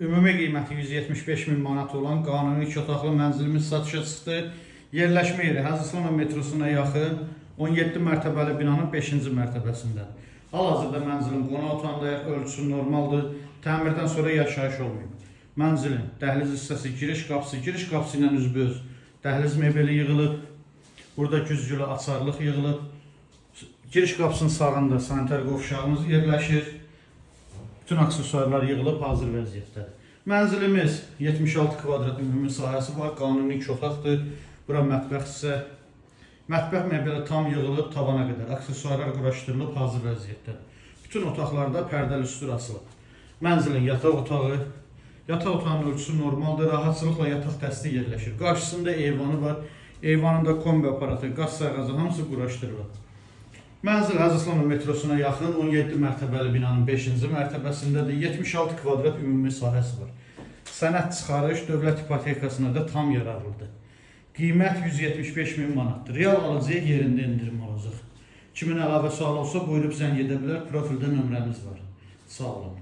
Ümumi qiyməti 175 min manat olan qanuni 2 otaqlı mənzilimiz satışa çıxdı. Yerləşmə yeri Hacıslanov metrosuna yaxın 17 mərtəbəli binanın 5-ci mərtəbəsindədir. Hal-hazırda mənzilin qonaq otağında ölçüsü normaldır. Təmirdən sonra yaşayış olmayıb. Mənzilin dəhliz hissəsi, giriş qapısı ilə üzbəüz dəhliz mebeli yığılıb. Burada güzgülü açarlıq yığılıb. Giriş qapısının sağında sanitar qovşağımız yerləşir. Bütün aksesuarlar yığılıb hazır vəziyyətdədir. Mənzilimiz 76 kvadrat ümumi sahəsi var. Qanuni 2 otaqdır. Bura mətbəx hissə. Mətbəx mebeli tam yığılıb tavana qədər. Aksesuarlar quraşdırılıb hazır vəziyyətdədir. Bütün otaqlarda pərdəli üstür asılıb. Mənzilin yataq otağı. Yataq otağının ölçüsü normaldır. Rahatçılıqla yataq dəsti yerləşir. Qarşısında eyvanı var. Eyvanında kombi aparatı, qaz sayğacı hamısı quraşdırılıb. Mənzil Hacıslanov metrosuna yaxın 17 mərtəbəli binanın 5-ci mərtəbəsindədir. 76 kvadrat ümumi sahəsi var. Sənəd çıxarış dövlət ipotekasına da tam yararlıdır. Qiymət 175 min manatdır. Real alıcıya yerində indirim olacaq. Kimin əlavə sual olsa buyurub zəng edə bilər. Profildə nömrəmiz var. Sağ olun.